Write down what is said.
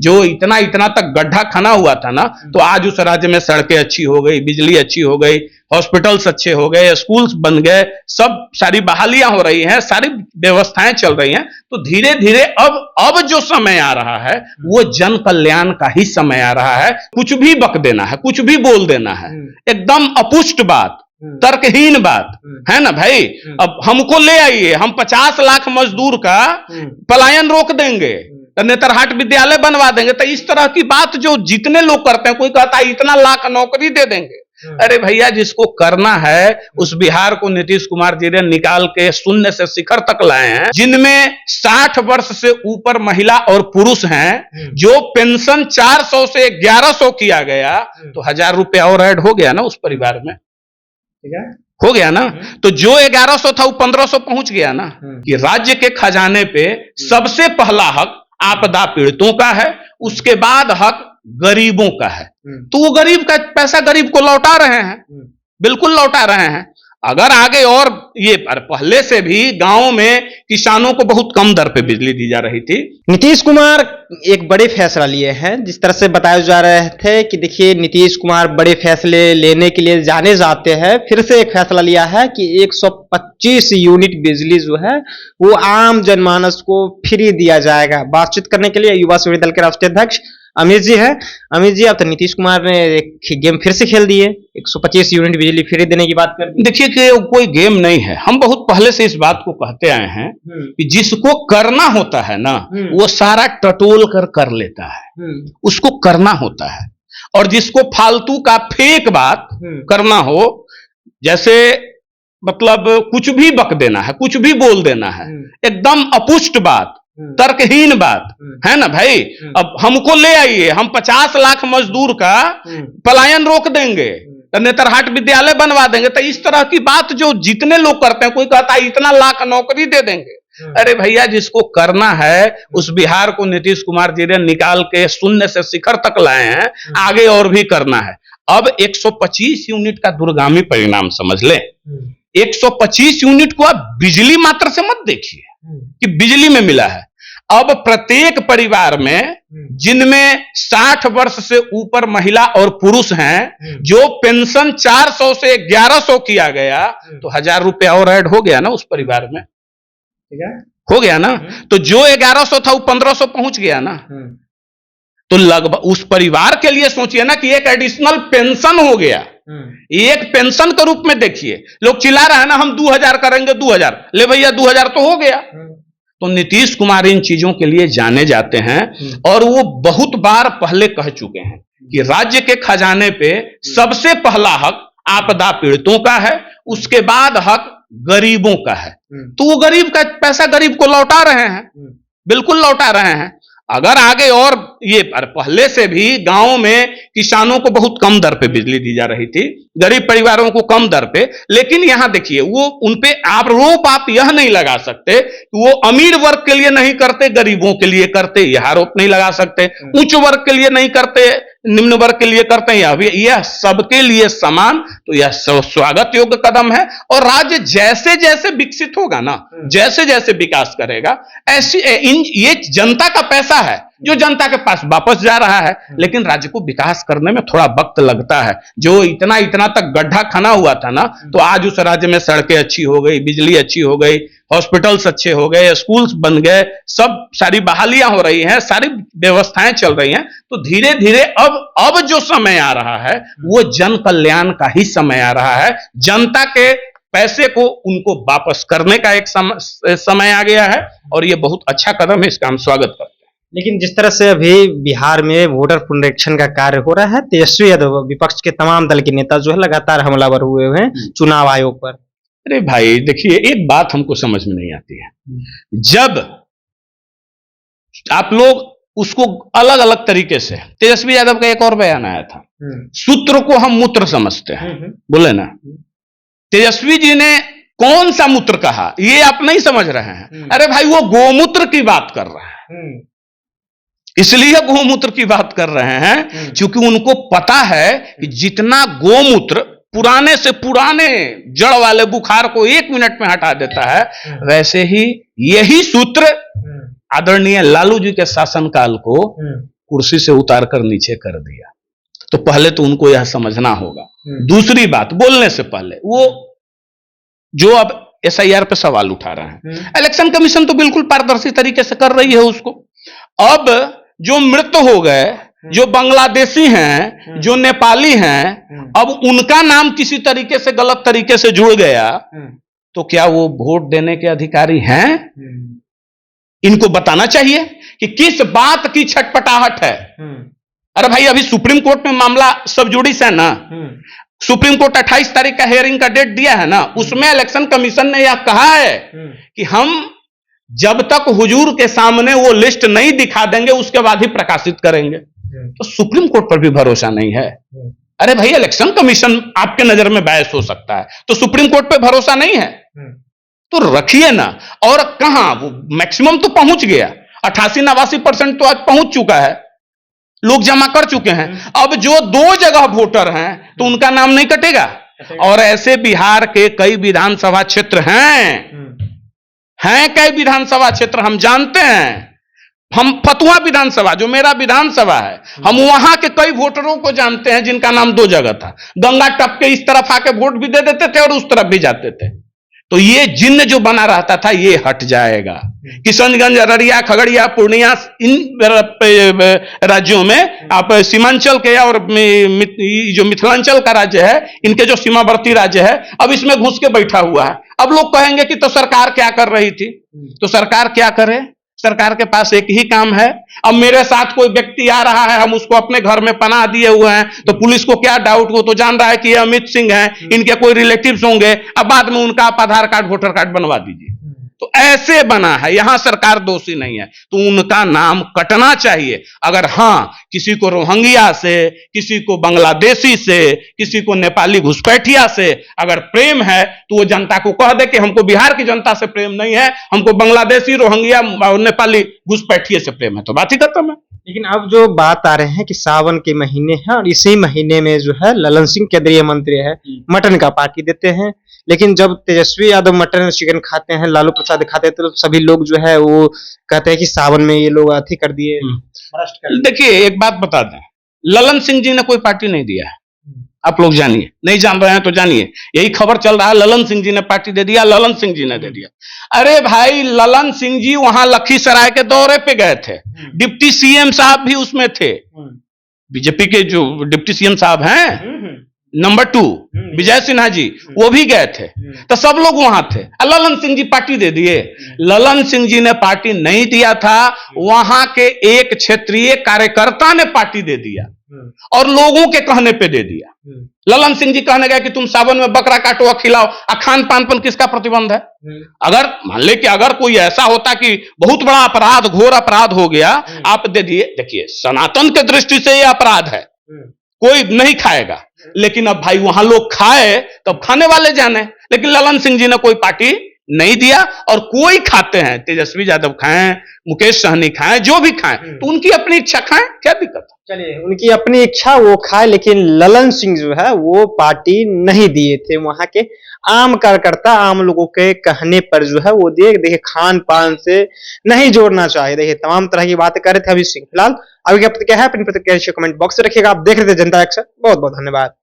जो इतना इतना तक गड्ढा खना हुआ था ना, तो आज उस राज्य में सड़कें अच्छी हो गई, बिजली अच्छी हो गई, हॉस्पिटल्स अच्छे हो गए, स्कूल्स बन गए, सब सारी बहालियां हो रही हैं, सारी व्यवस्थाएं चल रही हैं। तो धीरे धीरे अब जो समय आ रहा है वो जन कल्याण का ही समय आ रहा है। कुछ भी बक देना है, कुछ भी बोल देना है, एकदम अपुष्ट बात, तर्कहीन बात है ना भाई। अब हमको ले आइए, हम 50 लाख मजदूर का पलायन रोक देंगे, नेतरहाट विद्यालय बनवा देंगे। तो इस तरह की बात जो जितने लोग करते हैं, कोई कहता है इतना लाख नौकरी दे देंगे। अरे भैया, जिसको करना है उस बिहार को नीतीश कुमार जी ने निकाल के शून्य से शिखर तक लाए हैं, जिनमें 60 वर्ष से ऊपर महिला और पुरुष हैं। जो पेंशन 400 से 1100 किया गया, तो 1000 रुपया और ऐड हो गया ना उस परिवार में, ठीक है, हो गया ना। तो जो 1100 था वो 1500 पहुंच गया ना। कि राज्य के खजाने पे सबसे पहला हक आपदा पीड़ितों का है, उसके बाद हक गरीबों का है। तो वो गरीब का पैसा गरीब को लौटा रहे हैं, बिल्कुल लौटा रहे हैं। अगर आगे और ये पहले से भी गांवों में किसानों को बहुत कम दर पे बिजली दी जा रही थी। नीतीश कुमार एक बड़े फैसला लिए हैं, जिस तरह से बताया जा रहे थे कि देखिए नीतीश कुमार बड़े फैसले लेने के लिए जाने जाते हैं। फिर से एक फैसला लिया है कि 125 यूनिट बिजली जो है वो आम जनमानस को फ्री दिया जाएगा। बातचीत करने के लिए युवा सेवादल दल के राष्ट्रीय अध्यक्ष अमित जी है। अमित जी, अब तो नीतीश कुमार ने एक गेम फिर से खेल दिए, 125 यूनिट बिजली फ्री देने की बात कर दी। देखिए कि कोई गेम नहीं है, हम बहुत पहले से इस बात को कहते आए हैं कि जिसको करना होता है ना, वो सारा टटोल कर लेता है, उसको करना होता है। और जिसको फालतू का फेक बात करना हो, जैसे मतलब कुछ भी बक देना है, कुछ भी बोल देना है, एकदम अपुष्ट बात, तर्कहीन बात है ना भाई। अब हमको ले आइए, हम 50 लाख मजदूर का पलायन रोक देंगे, नेतरहाट विद्यालय बनवा देंगे। तो इस तरह की बात जो जितने लोग करते हैं, कोई कहता है इतना लाख नौकरी दे देंगे। अरे भैया, जिसको करना है उस बिहार को नीतीश कुमार जी ने निकाल के शून्य से शिखर तक लाए हैं, आगे और भी करना है। अब 125 यूनिट का दूरगामी परिणाम समझ लें। 125 यूनिट को आप बिजली मात्र से मत देखिए कि बिजली में मिला है। अब प्रत्येक परिवार में जिनमें 60 वर्ष से ऊपर महिला और पुरुष हैं, जो पेंशन 400 से 1100 किया गया, तो 1000 रुपया और ऐड हो गया ना उस परिवार में, ठीक है, हो गया ना। तो जो 1100 था वो 1500 पहुंच गया ना। तो लगभग उस परिवार के लिए सोचिए ना कि एक एडिशनल पेंशन हो गया। एक पेंशन के रूप में देखिए, लोग चिल्ला रहे हैं ना हम 2000 करेंगे, 2000 ले भैया, 2000 तो हो गया। तो नीतीश कुमार इन चीजों के लिए जाने जाते हैं, और वो बहुत बार पहले कह चुके हैं कि राज्य के खजाने पे सबसे पहला हक आपदा पीड़ितों का है, उसके बाद हक गरीबों का है। तो वो गरीब का पैसा गरीब को लौटा रहे हैं, बिल्कुल लौटा रहे हैं। अगर आगे और ये पहले से भी गांवों में किसानों को बहुत कम दर पे बिजली दी जा रही थी, गरीब परिवारों को कम दर पे। लेकिन यहां देखिए, वो उनपे आरोप आप यह नहीं लगा सकते कि वो अमीर वर्ग के लिए नहीं करते, गरीबों के लिए करते, यह आरोप नहीं लगा सकते। उच्च वर्ग के लिए नहीं करते, निम्न वर्ग के लिए करते हैं, यह सबके लिए समान। तो यह स्वागत योग्य कदम है। और राज्य जैसे जैसे विकसित होगा ना, जैसे जैसे विकास करेगा, ऐसी ये जनता का पैसा है जो जनता के पास वापस जा रहा है। लेकिन राज्य को विकास करने में थोड़ा वक्त लगता है। जो इतना इतना तक गड्ढा खना हुआ था ना, तो आज उस राज्य में सड़कें अच्छी हो गई, बिजली अच्छी हो गई, हॉस्पिटल्स अच्छे हो गए, स्कूल्स बन गए, सब सारी बहालियां हो रही हैं, सारी व्यवस्थाएं चल रही हैं। तो धीरे धीरे अब जो समय आ रहा है वो जन कल्याण का ही समय आ रहा है। जनता के पैसे को उनको वापस करने का एक समय आ गया है, और ये बहुत अच्छा कदम है, इसका हम स्वागत करते हैं। लेकिन जिस तरह से अभी बिहार में वोटर पुनरीक्षण का कार्य हो रहा है, तेजस्वी यादव विपक्ष के तमाम दल के नेता जो है लगातार हमलावर हुए हैं चुनाव आयोग पर। अरे भाई देखिए, एक बात हमको समझ में नहीं आती है, जब आप लोग उसको अलग अलग तरीके से, तेजस्वी यादव का एक और बयान आया था, सूत्र को हम मूत्र समझते हैं, बोले ना। तेजस्वी जी ने कौन सा मूत्र कहा ये आप नहीं समझ रहे हैं। अरे भाई, वो गोमूत्र की बात कर रहा है, इसलिए गोमूत्र की बात कर रहे हैं क्योंकि उनको पता है कि जितना गोमूत्र पुराने से पुराने जड़ वाले बुखार को 1 मिनट में हटा देता है, वैसे ही यही सूत्र आदरणीय लालू जी के शासनकाल को कुर्सी से उतार कर नीचे कर दिया। तो पहले तो उनको यह समझना होगा। दूसरी बात, बोलने से पहले वो जो अब SIR पे सवाल उठा रहे हैं, इलेक्शन कमीशन तो बिल्कुल पारदर्शी तरीके से कर रही है उसको। अब जो मृत हो गए, जो बांग्लादेशी हैं, जो नेपाली हैं, अब उनका नाम किसी तरीके से गलत तरीके से जुड़ गया तो क्या वो वोट देने के अधिकारी हैं? इनको बताना चाहिए कि किस बात की छटपटाहट है। अरे भाई, अभी सुप्रीम कोर्ट में मामला सब जुडिस है ना, सुप्रीम कोर्ट 28 तारीख का हियरिंग का डेट दिया है ना, उसमें इलेक्शन कमीशन ने यह कहा है कि हम जब तक हुजूर के सामने वो लिस्ट नहीं दिखा देंगे उसके बाद ही प्रकाशित करेंगे। तो सुप्रीम कोर्ट पर भी भरोसा नहीं है। अरे भाई, इलेक्शन कमीशन आपके नजर में बायस हो सकता है, तो सुप्रीम कोर्ट पे भरोसा नहीं है तो रखिए ना। और कहां वो मैक्सिमम तो पहुंच गया, 88-89% तो आज पहुंच चुका है, लोग जमा कर चुके हैं। अब जो 2 जगह वोटर हैं तो उनका नाम नहीं कटेगा। और ऐसे बिहार के कई विधानसभा क्षेत्र हैं कई विधानसभा क्षेत्र हम जानते हैं। हम फतुहा विधानसभा, जो मेरा विधानसभा है, हम वहां के कई वोटरों को जानते हैं जिनका नाम 2 जगह था। गंगा टप के इस तरफ आके वोट भी दे देते थे और उस तरफ भी जाते थे। तो ये जिन्न जो बना रहता था ये हट जाएगा। किशनगंज, अररिया, खगड़िया, पूर्णिया, इन राज्यों में आप सीमांचल के और जो मिथिलांचल का राज्य है, इनके जो सीमावर्ती राज्य है, अब इसमें घुस के बैठा हुआ है। अब लोग कहेंगे कि तो सरकार क्या कर रही थी? तो सरकार क्या करे? सरकार के पास एक ही काम है। अब मेरे साथ कोई व्यक्ति आ रहा है, हम उसको अपने घर में पनाह दिए हुए हैं, तो पुलिस को क्या डाउट? वो तो जान रहा है कि ये अमित सिंह हैं, इनके कोई रिलेटिव्स होंगे, अब बाद में उनका आप आधार कार्ड, वोटर कार्ड बनवा दीजिए। तो ऐसे बना है, यहां सरकार दोषी नहीं है, तो उनका नाम कटना चाहिए। अगर हां, किसी को रोहिंग्या से, किसी को बांग्लादेशी से, किसी को नेपाली घुसपैठिया से अगर प्रेम है तो वो जनता को कह दे कि हमको बिहार की जनता से प्रेम नहीं है, हमको बांग्लादेशी, रोहिंग्या और नेपाली घुसपैठिए से प्रेम है, तो बात ही खत्म है। लेकिन अब जो बात आ रहे हैं कि सावन के महीने हैं और इसी महीने में जो है ललन सिंह केंद्रीय मंत्री है, मटन का पार्टी देते हैं। लेकिन जब तेजस्वी यादव मटन और चिकन खाते हैं, लालू प्रसाद खाते हैं, तो सभी लोग जो है वो कहते हैं कि सावन में ये लोग अति कर दिए। देखिए, एक बात बता दें, ललन सिंह जी ने कोई पार्टी नहीं दिया है। आप लोग जानिए, नहीं जान रहे हैं तो जानिए, यही खबर चल रहा है ललन सिंह जी ने पार्टी दे दिया, ललन सिंह जी ने दे दिया। अरे भाई, ललन सिंह जी वहां लखीसराय के दौरे पे गए थे, डिप्टी CM साहब भी उसमें थे। बीजेपी के जो डिप्टी CM साहब हैं, नंबर 2 विजय सिन्हा जी, वो भी गए थे। तो सब लोग वहां थे। ललन सिंह जी पार्टी दे दिए? ललन सिंह जी ने पार्टी नहीं दिया था, वहां के एक क्षेत्रीय कार्यकर्ता ने पार्टी दे दिया और लोगों के कहने पे दे दिया। ललन सिंह जी कहने गए कि तुम सावन में बकरा काटो, खिलाओ, खान पान पर किसका प्रतिबंध है? अगर मान ले कि अगर कोई ऐसा होता कि बहुत बड़ा अपराध, घोर अपराध हो गया, आप दे दिए। देखिए, सनातन के दृष्टि से यह अपराध है, कोई नहीं खाएगा, लेकिन अब भाई वहां लोग खाए तब खाने वाले जाने। लेकिन ललन सिंह जी ने कोई पार्टी नहीं दिया और कोई खाते हैं, तेजस्वी यादव खाएं, मुकेश सहनी खाएं, जो भी खाएं, तो उनकी अपनी इच्छा खाएं, क्या दिक्कत है? चलिए, उनकी अपनी इच्छा वो खाए, लेकिन ललन सिंह जो है वो पार्टी नहीं दिए थे। वहां के आम कार्यकर्ता, आम लोगों के कहने पर जो है वो दिए। देखिए, खान पान से नहीं जोड़ना चाहिए। देखिए, तमाम तरह की बातें कर रहे थे अभी सिंह। फिलहाल अभी क्या है, अपनी प्रतिक्रिया कमेंट बॉक्स में रखिएगा। आप देख रहे थे जनता एक्शन। बहुत बहुत धन्यवाद।